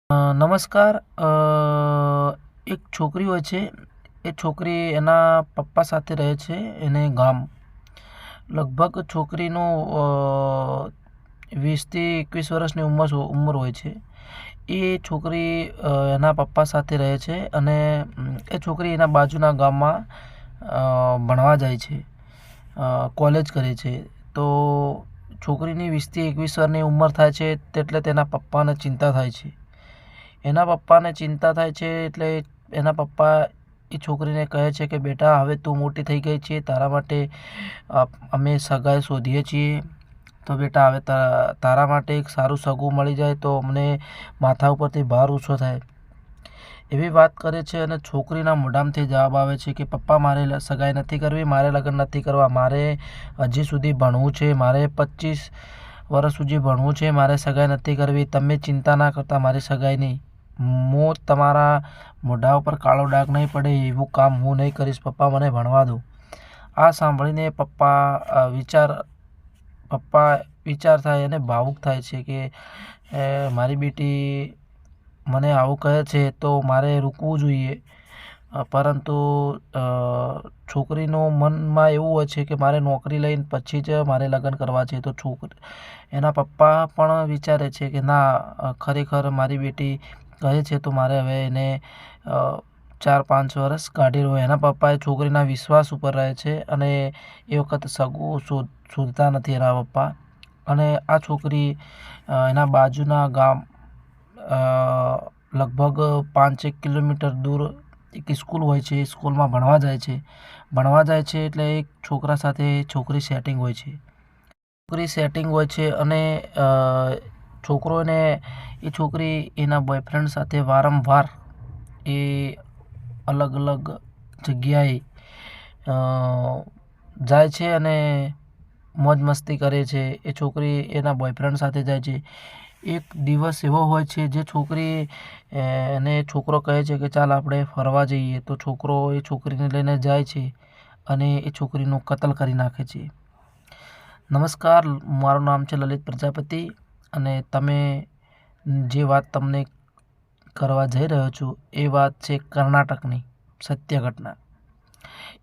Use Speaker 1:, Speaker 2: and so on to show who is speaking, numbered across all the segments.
Speaker 1: નમસ્કાર. એક છોકરી હોય છે. એ છોકરી એના પપ્પા સાથે રહે છે. એને ગામ લગભગ છોકરીનું 20થી 21 વર્ષની ઉંમર હોય છે. એ છોકરી એના પપ્પા સાથે રહે છે અને એ છોકરી એના બાજુના ગામમાં ભણવા જાય છે, કોલેજ કરે છે. તો છોકરીની 20થી 21 વર્ષની ઉંમર થાય છે એટલે તેના પપ્પાને ચિંતા થાય છે. એટલે એના પપ્પા એ છોકરીને કહે છે કે બેટા, હવે તું મોટી થઈ ગઈ છે, તારા માટે અમે સગાઈ શોધીએ છીએ. તો બેટા, હવે તારા માટે એક સારું સગું મળી જાય તો અમને માથા ઉપરથી ભાર ઓછો થાય. એવી વાત કરે છે અને છોકરીના મોઢામાંથી જવાબ આવે છે કે પપ્પા, મારે સગાઈ નથી કરવી, મારે લગ્ન નથી કરવા, મારે હજી સુધી ભણવું છે, મારે 25 વર્ષ સુધી ભણવું છે, મારે સગાઈ નથી કરવી. તમે ચિંતા ના કરતા મારી સગાઈની. હું તમારા મોઢા ઉપર કાળો ડાઘ નહીં પડે એવું કામ હું નહીં કરીશ. પપ્પા, મને ભણવા દો. આ સાંભળીને પપ્પા વિચાર થાય અને ભાવુક થાય છે કે મારી બેટી મને આવું કહે છે તો મારે રૂકવું જોઈએ. પરંતુ છોકરીનું મનમાં એવું હોય છે કે મારે નોકરી લઈને પછી જ મારે લગ્ન કરવા છે. તો એના પપ્પા પણ વિચારે છે કે ના, ખરેખર મારી બેટી કહે છે તો મારે હવે એને 4-5 વર્ષ કાઢી રહ્યો. એના પપ્પા એ છોકરીના વિશ્વાસ ઉપર રહે છે અને એ વખત સગું શોધતા નથી એના પપ્પા. અને આ છોકરી એના બાજુના ગામ લગભગ 5-1 કિલોમીટર દૂર એક સ્કૂલ હોય છે. એ સ્કૂલમાં ભણવા જાય છે એટલે એક છોકરા સાથે છોકરી સેટિંગ હોય છે અને છોકરી એના બોયફ્રેન્ડ સાથે વારંવાર એ અલગ અલગ જગ્યાએ જાય છે અને મોજ મસ્તી કરે છે. એ છોકરી એના બોયફ્રેન્ડ સાથે જાય છે. એક દિવસ એવો હોય છે જે છોકરો કહે છે કે ચાલ આપણે ફરવા જઈએ. તો છોકરો એ છોકરીને લઈને જાય છે અને એ છોકરીનું કત્લ કરી નાખે છે. નમસ્કાર, મારું નામ છે લલિત પ્રજાપતિ અને જે વાત તમને કરવા જઈ રહ્યો છું એ વાત છે કર્ણાટકની સત્ય ઘટના.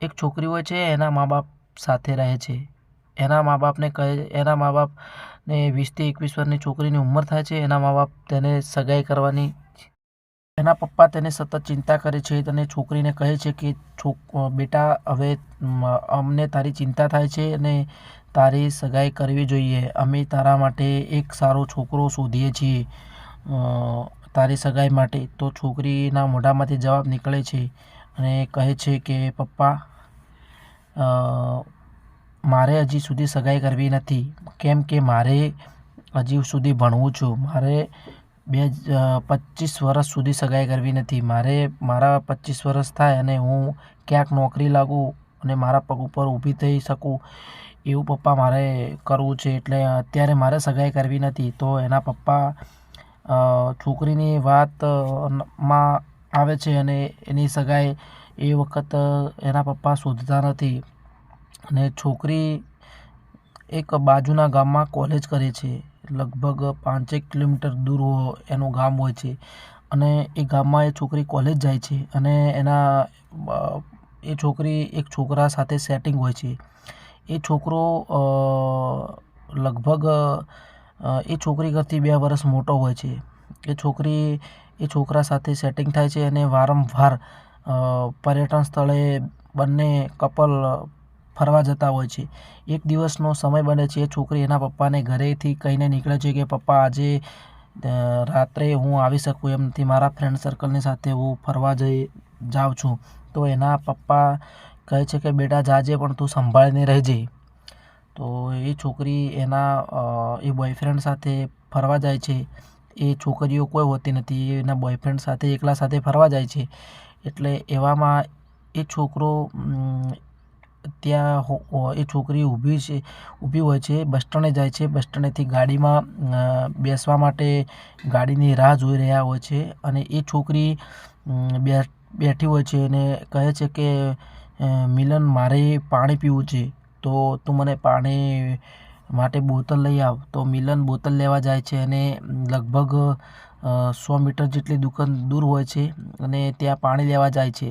Speaker 1: એક છોકરી હોય છે, એના મા બાપ સાથે રહે છે. એના મા બાપને 20થી 21 વર્ષની છોકરીની ઉંમર થાય છે. એના મા બાપ તેને સગાઈ કરવાની, એના પપ્પા તેને સતત ચિંતા કરે છે અને છોકરીને કહે છે કે બેટા, હવે અમને તારી ચિંતા થાય છે અને તારી સગાઈ કરવી જોઈએ. અમે તારા માટે એક સારો છોકરો શોધીએ છીએ તારી સગાઈ માટે. તો છોકરીના મોઢામાંથી જવાબ નીકળે છે અને કહે છે કે પપ્પા, મારે હજી સુધી સગાઈ કરવી નથી, કેમ કે મારે હજી સુધી ભણવું છું. મારે 25 વર્ષ સુધી સગાઈ કરવી નથી. મારા 25 વર્ષ થાય અને હું ક્યાંક નોકરી લાગું અને મારા પગ ઉપર ઊભી થઈ શકું એવું પપ્પા મારે કરવું છે. એટલે અત્યારે મારે સગાઈ કરવી નથી. તો એના પપ્પા છોકરીની વાતમાં આવે છે અને એની સગાઈ એ વખત એના પપ્પા શોધતા નથી. અને છોકરી એક બાજુના ગામમાં કોલેજ કરે છે. લગભગ 5-1 કિલોમીટર દૂર એનું ગામ હોય છે અને એ ગામમાં એ છોકરી કોલેજ જાય છે અને એ છોકરી એક છોકરા સાથે સેટિંગ હોય છે. એ છોકરો લગભગ એ છોકરી કરતી 2 વર્ષ મોટો હોય છે. એ છોકરા સાથે સેટિંગ થાય છે અને વારંવાર પર્યટન સ્થળે બંને કપલ ફરવા જતા હોય છે. એક દિવસનો સમય બને છે. એ છોકરી એના પપ્પાને ઘરેથી કહીને નીકળે છે કે પપ્પા, આજે રાત્રે હું આવી શકું એમ નથી, મારા ફ્રેન્ડ સર્કલની સાથે હું ફરવા જાઉં છું. તો એના પપ્પા કહે છે કે બેટા જાજે, પણ તું સંભાળીને રહેજે. તો એ છોકરી એ બોયફ્રેન્ડ સાથે ફરવા જાય છે. એ છોકરીઓ કોઈ હોતી નથી, એના બોયફ્રેન્ડ સાથે એકલા સાથે ફરવા જાય છે. એટલે એવામાં એ છોકરી ઊભી હોય છે, બસ સ્ટેન્ડે જાય છે. બસ સ્ટેન્ડેથી ગાડીમાં બેસવા માટે ગાડીની રાહ જોઈ રહ્યા હોય છે અને એ છોકરી બેઠી હોય છે અને કહે છે કે મિલન, મારે પાણી પીવું છે, તો તું મને પાણી માટે બોતલ લઈ આવ. તો મિલન બોતલ લેવા જાય છે અને લગભગ 100 મીટર જેટલી દુકાન દૂર હોય છે અને ત્યાં પાણી લેવા જાય છે.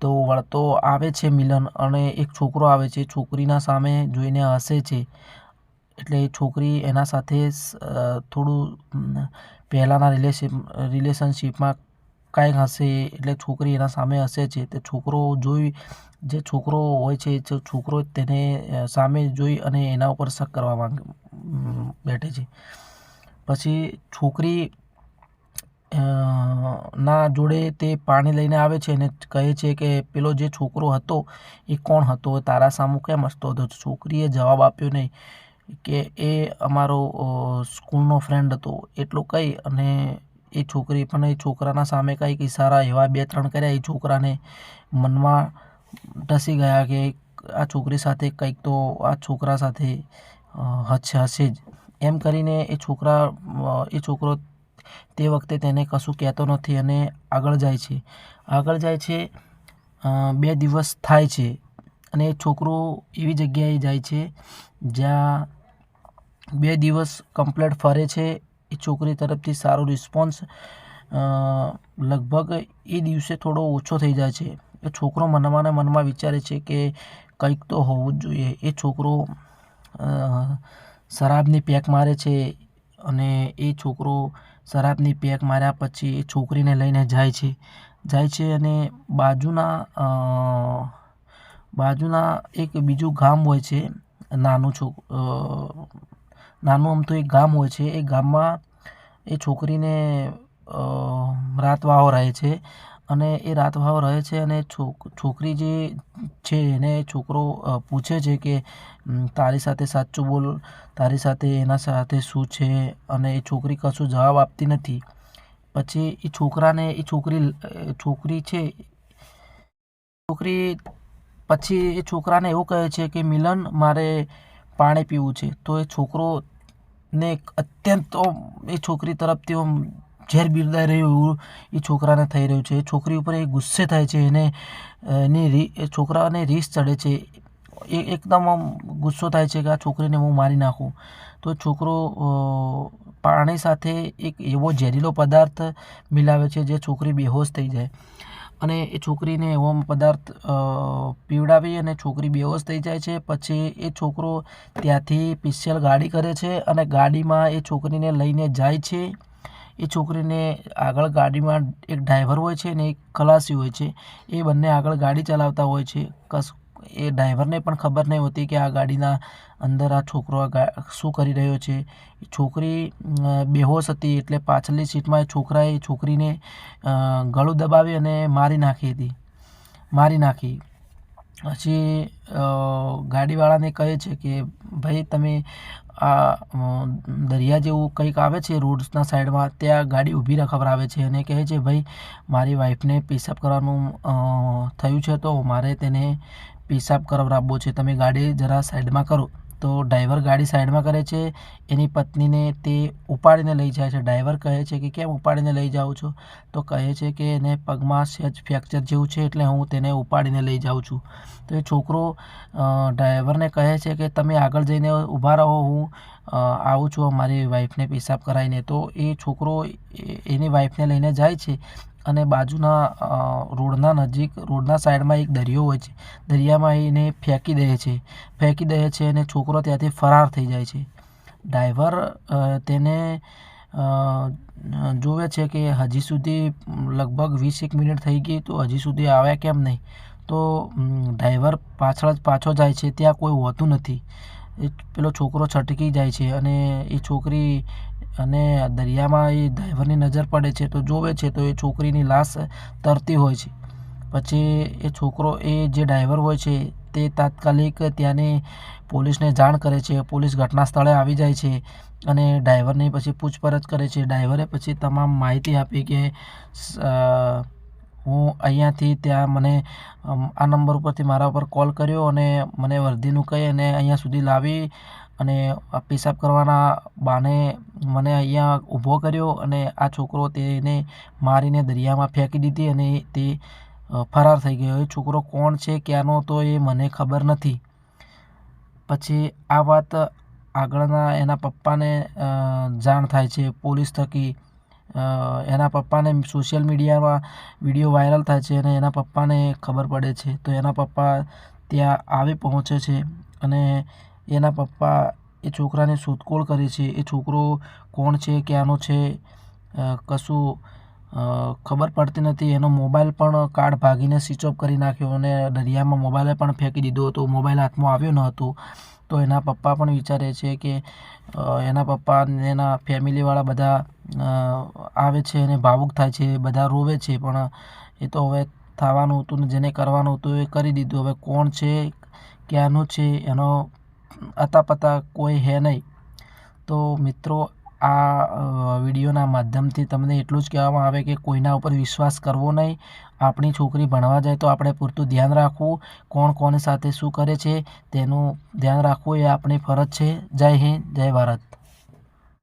Speaker 1: તો વળતો આવે છે મિલન અને એક છોકરો આવે છે. છોકરીના સામે જોઈને હસે છે. એટલે એ છોકરી એના સાથે થોડું પહેલાંના રિલેશનશિપમાં કાંઈક હશે એટલે છોકરી એના સામે હસે છે. તે જે છોકરો હોય છે છોકરો તેને સામે જોઈ અને એના ઉપર શક કરવા બેઠે છે. પછી છોકરી ના જોડે તે પાણી લઈને આવે છે અને કહે છે કે પેલો જે છોકરો હતો એ કોણ હતો, તારા સામું કેમ હસતો હતો? છોકરીએ જવાબ આપ્યો નહીં કે એ અમારો સ્કૂલનો ફ્રેન્ડ હતો એટલું કહી અને એ છોકરી પણ એ છોકરાના સામે કંઈક ઇશારા એવા 2-3 કર્યા. એ છોકરાને મનમાં ડસી ગયા કે આ છોકરી સાથે કંઈક તો આ છોકરા સાથે હશે જ. એમ કરીને એ છોકરો તે વખતે તેને કશું કહેતો નથી અને આગળ જાય છે. 2 દિવસ થાય છે અને એ છોકરો એવી જગ્યાએ જાય છે જ્યાં 2 દિવસ કમ્પ્લીટ ફરે છે. એ છોકરી તરફથી સારો રિસ્પોન્સ લગભગ એ દિવસે થોડો ઓછો થઈ જાય છે. એ છોકરો મનમાં ને મનમાં વિચારે છે કે કંઈક તો હોવું જ જોઈએ. એ છોકરો શરાબની પેક મારે છે અને એ છોકરો શરાબની પેક માર્યા પછી એ છોકરીને લઈને જાય છે અને બાજુના એક બીજું ગામ હોય છે. નાનું અમથું એક ગામ હોય છે. એ ગામમાં એ છોકરીને રાતવાહો રહે છે અને એ રાતવાહો રહે છે અને છોકરી જે છે એને છોકરો પૂછે છે કે તારી સાથે સાચું બોલ, તારી સાથે એના સાથે શું છે? અને એ છોકરી કશું જવાબ આપતી નથી. પછી એ પછી એ છોકરાને એવું કહે છે કે મિલન, મારે પાણી પીવું છે. તો એ છોકરોને અત્યંત એ છોકરી તરફથી ઝેર બિરદાઈ રહ્યું એવું એ છોકરાને થઈ રહ્યું છે. એ છોકરી ઉપર એ ગુસ્સે થાય છે. એ છોકરાને રીસ ચડે છે. એકદમ ગુસ્સો થાય છે કે આ છોકરીને હું મારી નાખું. તો છોકરો પાણી સાથે એક એવો ઝેરીલો પદાર્થ મિલાવે છે જે છોકરી બેહોશ થઈ જાય અને એ છોકરીને એવો પદાર્થ પીવડાવી અને છોકરી બેહોશ થઈ જાય છે. પછી એ છોકરો ત્યાંથી સ્પેશિયલ ગાડી કરે છે અને ગાડીમાં એ છોકરીને લઈને જાય છે. એ છોકરીને આગળ ગાડીમાં એક ડ્રાઈવર હોય છે અને એક ખલાસી હોય છે. એ બંને આગળ ગાડી ચલાવતા હોય છે. એ ડ્રાઈવરને પણ ખબર નહીં હોતી કે આ ગાડીના અંદર આ છોકરો શું કરી રહ્યો છે. એ છોકરી બેહોશ હતી એટલે પાછળની સીટમાં એ છોકરાએ છોકરીને ગળું દબાવી અને મારી નાખી. પછી ગાડીવાળાને કહે છે કે ભાઈ તમે આ દરિયા જેવું કંઈક આવે છે રોડના સાઈડમાં, ત્યાં ગાડી ઊભી રખવરાવે છે અને કહે છે ભાઈ મારી વાઈફને પેશાબ કરવાનું થયું છે તો મારે તેને પેશાબ કરાવરાવવો છે, તમે ગાડી જરા સાઈડમાં કરો. તો ડ્રાઈવર ગાડી સાઈડમાં કરે છે. એની પત્નીને તે ઉપાડીને લઈ જાય છે. ડ્રાઈવર કહે છે કે કેમ ઉપાડીને લઈ જાઓ છો? તો કહે છે કે એને પગમાં સહેજ ફ્રેક્ચર જેવું છે એટલે હું તેને ઉપાડીને લઈ જાઉં છું. તો એ છોકરો ડ્રાઈવરને કહે છે કે તમે આગળ જઈને ઊભા રહો, હું આવું છું મારી વાઈફને પેશાબ કરાવીને. તો એ છોકરો એની વાઈફને લઈને જાય છે અને બાજુના રોડના સાઈડમાં એક દરિયો હોય છે. દરિયામાં એને ફેંકી દે છે અને છોકરો ત્યાંથી ફરાર થઈ જાય છે. ડ્રાઈવર તેને જોવે છે કે હજી સુધી લગભગ 20 મિનિટ થઈ ગઈ તો હજી સુધી આવ્યા કેમ નહીં? તો ડ્રાઈવર પાછો જાય છે. ત્યાં કોઈ હોતું નથી. પેલો છોકરો છટકી જાય છે અને એ છોકરી અને દરિયામાં એ ડ્રાઈવરની નજર પડે છે તો જોવે છે તો એ છોકરીની લાશ તરતી હોય છે. પછી એ જે ડ્રાઈવર હોય છે તે તાત્કાલિક ત્યાંની પોલીસને જાણ કરે છે. પોલીસ ઘટના સ્થળે આવી જાય છે અને ડ્રાઈવરની પછી પૂછપરછ કરે છે. ડ્રાઈવરે પછી તમામ માહિતી આપી કે હું અહીંયાથી ત્યાં મને આ નંબર ઉપરથી મારા ઉપર કોલ કર્યો અને મને વર્ધીનું કહી અને અહીંયા સુધી લાવી અને પેશાબ કરવાના બહાને મને અહીંયા ઊભો કર્યો અને આ છોકરો તેને મારીને દરિયામાં ફેંકી દીધી અને તે ફરાર થઈ ગયો. એ છોકરો કોણ છે, ક્યાંનો, તો એ મને ખબર નથી. પછી આ વાત આગળના એના પપ્પાને જાણ થાય છે પોલીસ થકી. એના પપ્પાને સોશિયલ મીડિયામાં વિડીયો વાયરલ થાય છે અને એના પપ્પાને ખબર પડે છે. તો એના પપ્પા ત્યાં આવી પહોંચે છે અને એના પપ્પા એ છોકરાની શોધખોળ કરે છે. એ છોકરો કોણ છે, ક્યાંનો છે, કશું ખબર પડતી નથી. એનો મોબાઈલ પણ કાર્ડ ભાગીને સ્વિચ ઓફ કરી નાખ્યો અને દરિયામાં મોબાઈલ પણ ફેંકી દીધો હતો. મોબાઈલ હાથમાં આવ્યો ન હતો. તો એના પપ્પા પણ વિચારે છે કે એના પપ્પા અને એના ફેમિલીવાળા બધા આવે છે અને ભાવુક થાય છે, બધા રોવે છે. પણ એ તો હવે થવાનું હતું ને જેને કરવાનું હતું એ કરી દીધું. હવે કોણ છે, ક્યાંનું છે, એનો અતાપતા કોઈ હે નહીં. તો મિત્રો, આ વિડીયોના માધ્યમથી તમને એટલું જ કહેવામાં આવે કે કોઈના ઉપર વિશ્વાસ કરવો નહીં. આપણી છોકરી ભણવા જાય તો આપણે પૂરતું ધ્યાન રાખવું. કોણ કોની સાથે શું કરે છે તેનું ધ્યાન રાખવું એ આપણી ફરજ છે. જય હિન્દ, જય ભારત.